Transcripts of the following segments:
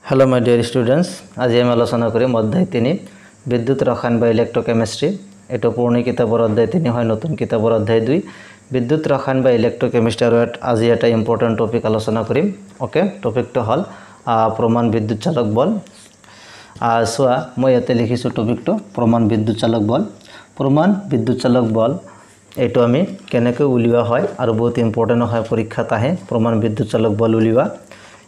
Hello my dear students, আজি আমি আলোচনা কৰিম অধ্যায় 3 বিদ্যুৎ ৰসায়ন বা ইলেক্ট্ৰোকেমিষ্ট্ৰি। এটো পুৰণি কিতাপৰ অধ্যায় 3 হয়, নতুন কিতাপৰ অধ্যায় 2 বিদ্যুৎ ৰসায়ন বা ইলেক্ট্ৰোকেমিষ্ট্ৰি। আৰু আজি এটা ইম্পৰ্টেন্ট টপিক আলোচনা কৰিম। ওকে, টপিকটো হল প্ৰমাণ বিদ্যুৎ চালক বল। সোয়া মই ইয়াতে লিখিছো টপিকটো প্ৰমাণ বিদ্যুৎ চালক বল। প্ৰমাণ বিদ্যুৎ চালক বল এটো আমি কেনেকৈ উলিওৱা হয় আৰু বহুত ইম্পৰ্টেন্ট হয়, পৰীক্ষাত আহে প্ৰমাণ বিদ্যুৎ চালক বল উলিওৱা।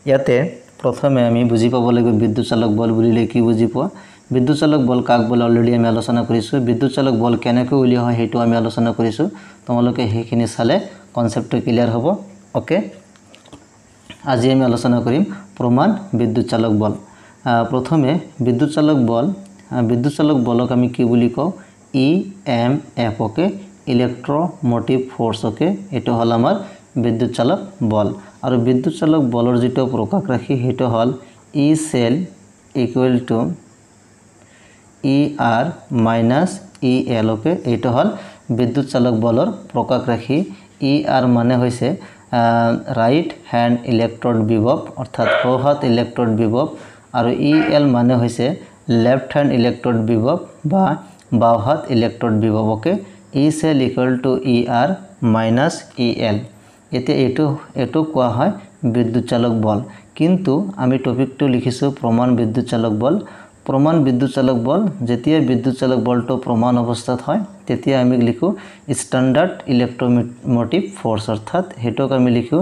ইয়াতে প্ৰথমে আমি বুজি পাব লাগিব বিদ্যুৎ চালক বল বুলিলে কি বুজি পোৱা। বিদ্যুৎ চালক বল কাক বলে অলৰেডি আমি আলোচনা কৰিছো। বিদ্যুৎ চালক বল কেনেকৈ উলিওৱা হয় হেতু আমি আলোচনা কৰিছো। তোমালোকে হেখিনি চালে কনসেপ্টটো ক্লিয়াৰ হ'ব। ওকে, আজি আমি আলোচনা কৰিম প্ৰমাণ বিদ্যুৎ চালক বল। প্ৰথমে বিদ্যুৎ চালক বলক আমি কি বুলি কওঁ, EMF। Okay, electromotive force. Okay, এটো হল আমাৰ বিদ্যুৎ চালক বল। আৰু বিদ্যুৎ চালক বলৰ যেটো প্ৰকাশ ৰাশি হেটো হল E cell equal to ER minus EL। Okay, এটো হল বিদ্যুৎ চালক বলৰ প্ৰকাশ ৰাশি। ER মানে হৈছে ৰাইট হ্যান্ড ইলেক্ট্ৰোড বিভব, অৰ্থাৎ সোঁহাত ইলেক্ট্ৰোড বিভব, আৰু EL মানে হৈছে লেফট হ্যান্ড ইলেক্ট্ৰোড বিভব বা বাওহাত ইলেক্ট্ৰোড বিভব। Okay, E cell equal to ER minus EL। এতে এটো কোৱা হয় বিদ্যুৎ চালক বল, কিন্তু আমি টপিকটো লিখিছো প্ৰমাণ বিদ্যুৎ চালক বল। প্ৰমাণ বিদ্যুৎ চালক বল যেতিয়া বিদ্যুৎ চালক বলটো প্ৰমাণ অৱস্থাত হয় তেতিয়া আমি লিখো স্ট্যান্ডাৰ্ড ইলেক্ট্ৰোমোটিভ ফোর্স, অর্থাৎ হেতক আমি লিখো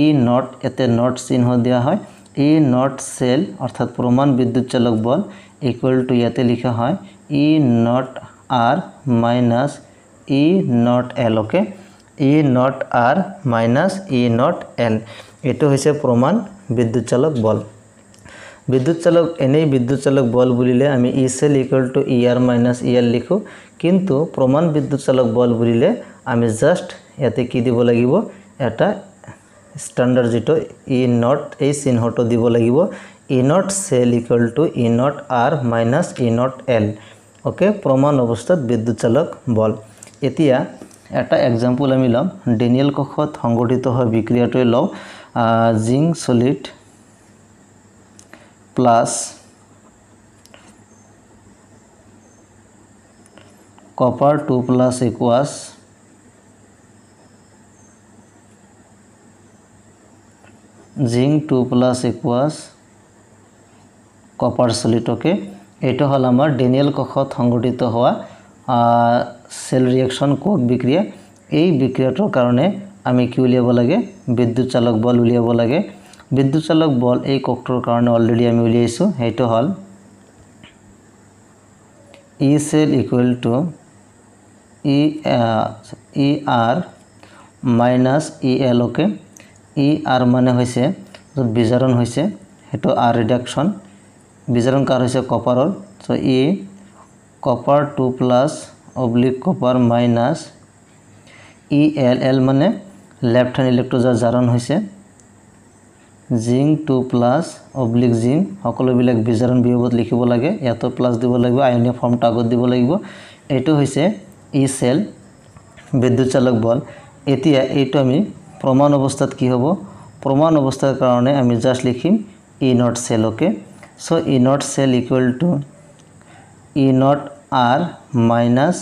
E নট। এতে নট চিহ্ন দিয়া হয়। E নট সেল অর্থাৎ প্রমাণ বিদ্যুৎ চালক বল ইকুয়াল টু ইয়াতে লিখা হয় E not R minus E not L। Okay, E not R minus E not L এটো হৈছে প্ৰমাণ বিদ্যুৎ চালক বল। বিদ্যুৎ চালক বল বুলিলে আমি E cell equal to ER minus EL লিখো, কিন্তু প্ৰমাণ বিদ্যুৎ চালক বল বুলিলে আমি জাস্ট ইয়াতে কি দিব লাগিব, এটা স্ট্যান্ডার্ড যেটো E নট এই চিহ্নটো দিব লাগিব, E not cell equal to E not R minus E not L। Okay, প্ৰমাণ অৱস্থাত বিদ্যুৎ চালক বল। এতিয়া এটা এক্সাম্পল আমি লম। ডেনিয়েল কক্ষত সংঘটিত হয় বিক্ৰিয়াটো লও, zinc solid plus copper 2 plus equals zinc 2 plus equals copper solid. Okay, এটা হল আমার ডেনিয়েল কক্ষত সংঘটিত হওয়া সেল রিঅ্যাকশন কোক বিক্রিয়া। এই বিক্ৰিয়াটোৰ কাৰণে আমি কি উলিয়াব লাগে, বিদ্যুৎ চালক বল উলিয়াব লাগে। বিদ্যুৎ চালক বল এই কোকটোৰ কাৰণে অলৰেডি আমি উলিয়াইছো, হেটো হল E cell equal to ER minus EL। Okay, ER মানে হৈছে বিজারণ হৈছে, হেটো R রিডাকশন। বিজারণ কার হৈছে কপাৰৰ, so E copper 2 plus oblique copper minus EL মানে লেফট হ্যান্ড ইলেক্ট্রোড জারণ হৈছে জিংক 2 প্লাস অবলিক জিংক। সকলোবিলাক বিজারণ বিভবত লিখিব লাগে, ইয়াতো প্লাস দিব লাগিব, আয়নীয় ফর্মটা আগত দিব লাগিব। এটো হৈছে E cell বিদ্যুৎ চালক বল। এতিয়া এইটো আমি প্ৰমাণ অৱস্থাত কি হ'ব, প্ৰমাণ অৱস্থাৰ কাৰণে আমি জাস্ট লিখিম E naught cell. Okay, so E naught cell equal to E not R minus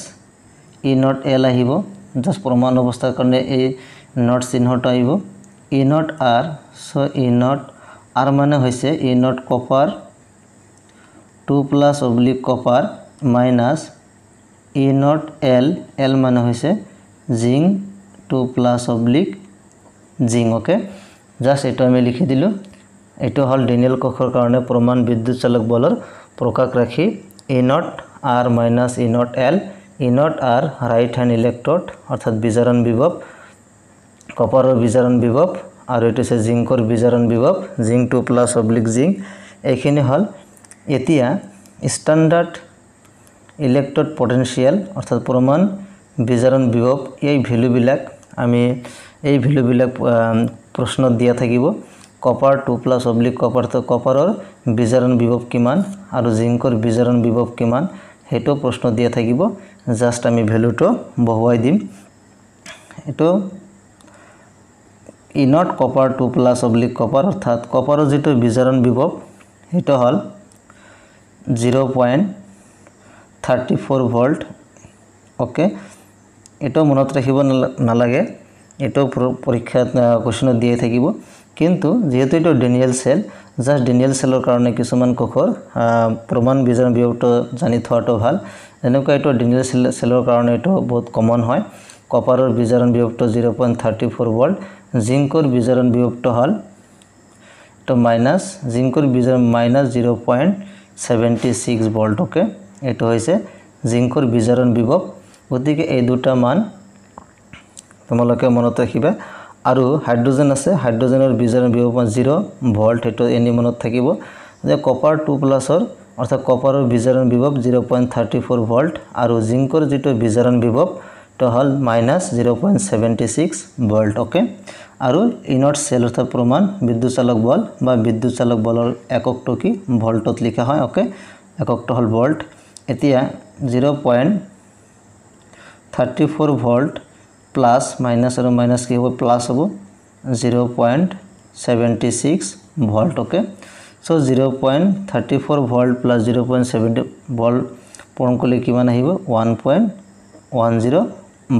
E not L আহিব। জাস্ট প্ৰমাণ অৱস্থাৰ কাৰণে এই নট চিহ্নটো আহিব, E not R। So E not R মানে হৈছে E naught copper 2 plus oblique copper minus E not L মানে হৈছে zinc 2 plus oblique zinc. Okay, just এটো আমি লিখি দিলো। এটো হল ডেনিয়েল কক্ষৰ কাৰণে প্ৰমাণ বিদ্যুৎ চালক বলৰ প্ৰকাশ ৰাখি E not R minus E not L। E not R right hand electrode অৰ্থাৎ বিজাৰণ বিভব, কপাৰৰ বিজাৰণ বিভব, আৰু এটো হৈছে জিংকৰ বিজারণ বিভব, জিংক 2 প্লাস অবলিক জিংক। এইখিনি হল। এতিয়া স্ট্যান্ডার্ড ইলেক্ট্ৰোড পটেনশিয়াল অৰ্থাৎ প্ৰমাণ বিজাৰণ বিভব, এই ভ্যালুবিলাক আমি এই ভ্যালুবিলাক প্ৰশ্নত দিয়া থাকিব। কপাৰ 2 প্লাস অবলিক কপাৰ, তো কপাৰৰ বিজাৰণ বিভব কিমান আৰু জিংকৰ বিজাৰণ বিভব কিমান হেটো প্ৰশ্ন দিয়া থাকিব। জাস্ট আমি ভ্যালুটো বহুৱাই দিম। এটো E not copper 2 plus oblique copper, অৰ্থাৎ কপাৰৰ যেটো বিজাৰণ বিভব সেইটো হল 0.34 ভোল্ট ওকে এটো মনত ৰাখিব নালাগে এটো পৰীক্ষাত কোৱেশ্চনত দিয়ে থাকিব কিন্তু যেহেতু এটো ডেনিয়েল সেল জাস্ট ডেনিয়েল সেলৰ কাৰণে কিছুমান কোখৰ প্ৰমাণ বিজাৰণ বিভক্ত জানি থোৱাটো ভাল এনেকুৱা এটো ডেনিয়েল সেলৰ কাৰণে এটো বহুত কমন হয় কপাৰৰ বিজাৰণ বিভক্ত 0.34 ভোল্ট জিংকৰ বিজাৰণ বিভক্ত হল তো মাইনাস জিংকৰ বিজাৰণ মাইনাস 0.76 ভোল্ট ওকে এটো হৈছে জিংকৰ বিজাৰণ বিভব গতিকে এই দুটা মান তোমালোকে মনত ৰাখিবা আৰু হাইড্ৰোজেন আছে হাইড্ৰোজেনৰ বিজাৰণ বিভব 0 ভোল্ট এটো এনি মনত থাকিব যে কপাৰ 2+ ৰ অৰ্থাৎ কপাৰৰ বিজাৰণ বিভব 0.34 ভোল্ট আৰু জিংকৰ যেটো বিজাৰণ বিভব তো হল মাইনাস 0.76 ভোল্ট ওকে আৰু ইনট সেল অৰ্থাৎ প্ৰমাণ বিদ্যুৎ চালক বল বা বিদ্যুৎ চালক বলৰ এককটো কি ভোল্টত লিখা হয় ওকে এককটো হল ভোল্ট এতিয়া 0.34 ভোল্ট প্লাস মাইনাস আৰু মাইনাস কি হ'ব প্লাস হ'ব 0.76 volt okay so 0.34 volt plus 0.70 volt পূৰণ কৰিলে কিমান আহিব 1.10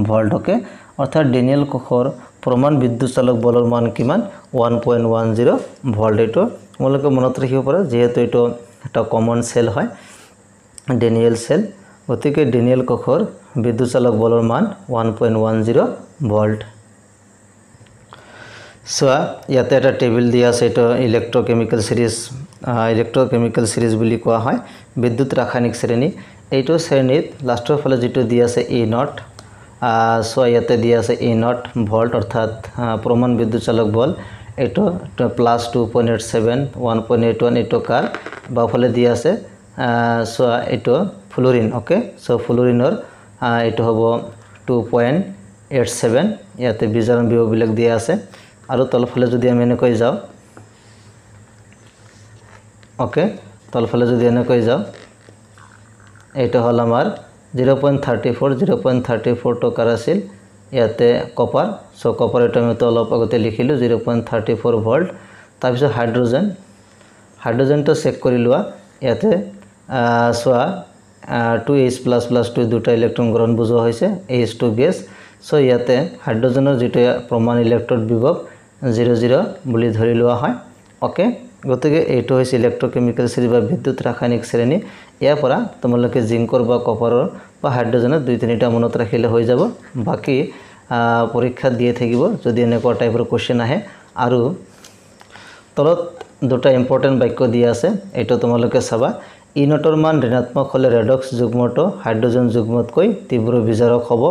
ভোল্ট ওকে অৰ্থাৎ ডেনিয়েল কোখৰ প্ৰমাণ বিদ্যুৎ চালক বলৰ মান কিমান 1.10 ভোল্ট এটো তোমালোকে মনত ৰাখিব পাৰা যেহেতু এটো এটা কমন সেল হয় ডেনিয়েল সেল গতিকে ডেনিয়েল কোখৰ বিদ্যুৎ চালক বলৰ মান 1.10 ভোল্ট সোয়া ইয়াতে এটা টেবিল দিয়া আছে এটো ইলেক্ট্ৰোকেমিক্যাল সিৰিজ বুলি কোৱা হয় বিদ্যুৎ ৰাসায়নিক শ্ৰেণী এইটো শ্ৰেণীত লাষ্টৰ ফালে যেটো দিয়া আছে E নট সো ইয়াতে দিয়া আছে E নট ভোল্ট অৰ্থাৎ প্ৰমাণ বিদ্যুৎ চালক বল এটো প্লাস 2.87 1.81 এটো কাৰ বাফালে দিয়া আছে সো এটো ফ্লোৰিন ওকে সো ফ্লোৰিনৰ এটো হ'ব 2.87 ইয়াতে বিজাৰণ বিভব বিলাক দিয়া আছে আৰু তলফালে যদি আমি এনেকৈ যাও ওকে তলফালে যদি এনেকৈ যাও এটা হল আমাৰ 0.34 টকাৰ আছিল ইয়াতে কপাৰ সো কপাৰ এটা আমি অলপ আগতে লিখিলো 0.34 ভোল্ট তাৰ পিছত হাইড্ৰোজেনটো চেক কৰি লোৱা ইয়াতে সোয়া 2H++2 দুটা ইলেক্ট্ৰন গ্ৰহণ বুজোৱা হৈছে H2 গেছ সো ইয়াতে হাইড্ৰোজেনৰ যেটো প্ৰমাণ ইলেক্ট্ৰড বিভব 00 বুলি ধৰি লোৱা হয় ওকে গতিকে এইটো হৈছে ইলেক্ট্ৰোকেমিক্যাল শ্ৰেণী বা বিদ্যুৎ ৰাসায়নিক শ্ৰেণী ইয়াৰ পৰা তোমালোকে জিংকৰ বা কপাৰৰ বা হাইড্ৰোজেনৰ দুই তিনিটা মনত ৰাখিলে হৈ যাব বাকি পৰীক্ষা দিয়ে থাকিব যদি এনেকুৱা টাইপৰ কোৱেশ্চন আহে আৰু তলত দুটা ইম্পৰ্টেন্ট বাক্য দিয়া আছে এটো তোমালোকে চাবা ই নটৰ মান ঋণাত্মক হলে ৰেডক্স যুগ্মটো হাইড্ৰোজেন যুগ্মতকৈ তীব্ৰ বিজাৰক হ'ব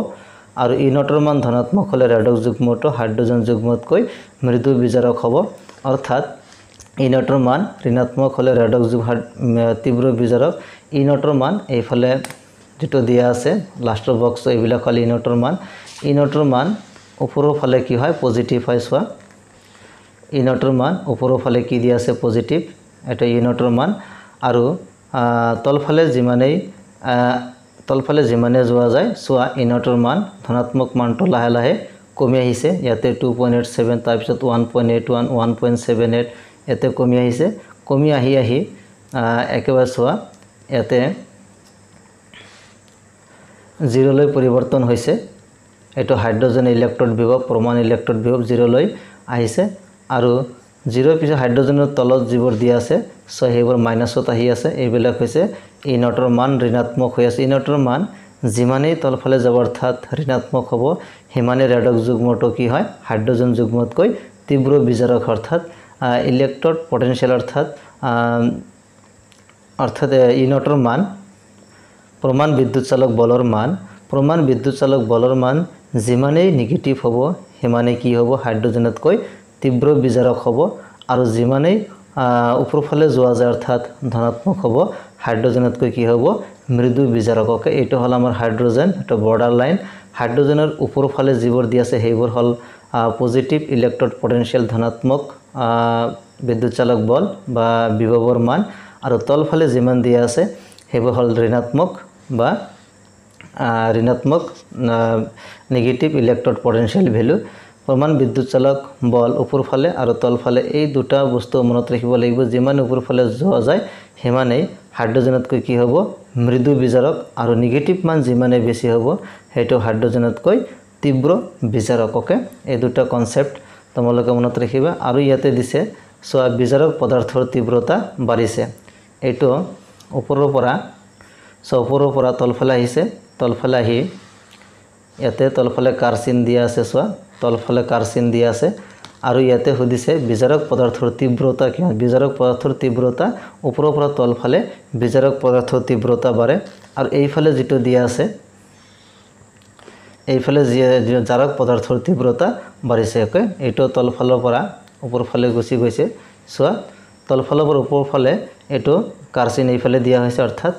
আৰু ই নটৰ মান ধনাত্মক হলে ৰেডক্স যুগ্মটো হাইড্ৰোজেন যুগ্মতকৈ মৃদু বিজাৰক হ'ব অৰ্থাৎ ই নটৰ মান ঋণাত্মক হলে ৰেডক্স তীব্ৰ বিজাৰক ই নটৰ মান এইফালে যেটো দিয়া আছে লাষ্টৰ বক্স এইবিলাক হল ই নটৰ মান ওপৰৰ ফালে কি হয় পজিটিভ হয় সোয়া ই নটৰ মান ওপৰৰ ফালে কি দিয়া আছে পজিটিভ এটা ই নটৰ মান আৰু তলফালে যিমানে যোৱা যায় সোয়া ই নটৰ মান ধনাত্মক মানটো লাহে লাহে কমি আহিছে ইয়াতে 2.87 তাৰ পিছত 1.81 1.78 এতে কমি আহিছে কমি আহি একেবাৰে সোয়া ইয়াতে 0 লৈ পৰিৱৰ্তন হৈছে এটো হাইড্ৰোজেন ইলেক্ট্ৰড বিভব প্ৰমাণ ইলেক্ট্ৰড বিভব 0 লৈ আহিছে আৰু 0 পিছত হাইড্ৰোজেনৰ তলত যিবোৰ দিয়া আছে সো হেবোৰ মাইনাসত আহি আছে এইবিলাক হৈছে ই নটৰ মান ঋণাত্মক হৈ আছে ই নটৰ মান যিমানেই তলফালে যাব অৰ্থাৎ ঋণাত্মক হ'ব হিমানে ৰেডক্স যুগ্মটো কি হয় হাইড্ৰোজেন যুগ্মতকৈ তীব্ৰ বিজাৰক অৰ্থাৎ ইলেক্ট্ৰড পটেনশিয়াল অৰ্থাৎ ই নটৰ মান প্ৰমাণ বিদ্যুৎ চালক বলৰ মান যিমানেই নেগেটিভ হ'ব হিমানে কি হ'ব হাইড্ৰোজেনতকৈ তীব্ৰ বিজাৰক হ'ব আৰু যিমানেই উপৰফালে যোৱা যায় অৰ্থাৎ ধনাত্মক হ'ব হাইড্ৰোজেনতকৈ কি হ'ব মৃদু বিজাৰক ওকে এইটো হল আমাৰ হাইড্ৰোজেন এটা বৰ্ডাৰ লাইন হাইড্ৰোজেনৰ উপৰফালে যিবোৰ দি আছে সেইবোৰ হল পজিটিভ ইলেক্ট্ৰড পটেনশিয়াল ধনাত্মক বিদ্যুৎ চালক বল বা বিভৱৰ মান আৰু তলফালে যিমান দিয়া আছে সেইবোৰ হল ঋণাত্মক বা নেগেটিভ ইলেক্ট্ৰড পটেনশিয়াল ভ্যালু প্ৰমাণ বিদ্যুৎ চালক বল ওপৰ ফালে আৰু তল ফালে এই দুটা বস্তু মনত ৰাখিব লাগিব যিমান ওপৰ ফালে যোৱা যায় সিমানেই হাইড্ৰজেনতকৈ কি হ'ব মৃদু বিজাৰক আৰু নেগেটিভ মান যিমানে বেছি হ'ব হেতু হাইড্ৰজেনতকৈ তীব্ৰ বিজাৰক ওকে এই দুটা কনসেপ্ট তোমালোকে মনত ৰাখিবা আৰু ইয়াতে দিছে সো বিজাৰক পদাৰ্থৰ তীব্ৰতা বাঢ়িছে এটো ওপৰৰ পৰা তলফালে আহিছে তলফালে আহি ইয়াতে তলফালে কাৰ্চিন দিয়া আছে সো তলফালে কাৰ্চিন দিয়া আছে আৰু ইয়াতে সুধিছে বিজাৰক পদাৰ্থৰ তীব্ৰতা কি বিজাৰক পদাৰ্থৰ তীব্ৰতা ওপৰৰ পৰা তলফালে বিজাৰক পদাৰ্থৰ তীব্ৰতা বাঢ়ে আৰু এইফালে যেটো দিয়া আছে এইফালে জাৰক পদাৰ্থৰ তীব্ৰতা বাঢ়িছে ওকে এটো তলফালৰ পৰা ওপৰ ফালে গুছি গৈছে সো তলফালৰ পৰা ওপৰ ফালে এটো কাৰ্চিন এইফালে দিয়া হৈছে অৰ্থাৎ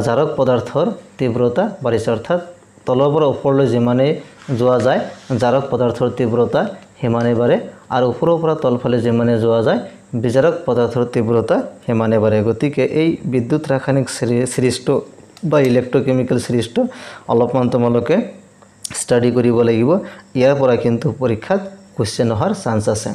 জাৰক পদাৰ্থৰ তীব্ৰতা বাঢ়িছে অৰ্থাৎ তলৰ পৰা ওপৰলৈ যিমানে যোৱা যায় জাৰক পদাৰ্থৰ তীব্ৰতা হিমানে বাঢ়ে আৰু ওপৰৰ পৰা তলফালে যিমানে যোৱা যায় বিজাৰক পদাৰ্থৰ তীব্ৰতা হিমানে বাঢ়ে গতিকে এই বিদ্যুৎ ৰাসায়নিক সিৰিজটো বা ইলেক্ট্ৰকেমিক্যাল সিৰিজটো অলপমান তোমালোকে স্টাডি কৰিব লাগিব ইয়াৰ পৰা কিন্তু পৰীক্ষাত কোৱেশ্চন হোৱাৰ চান্স আছে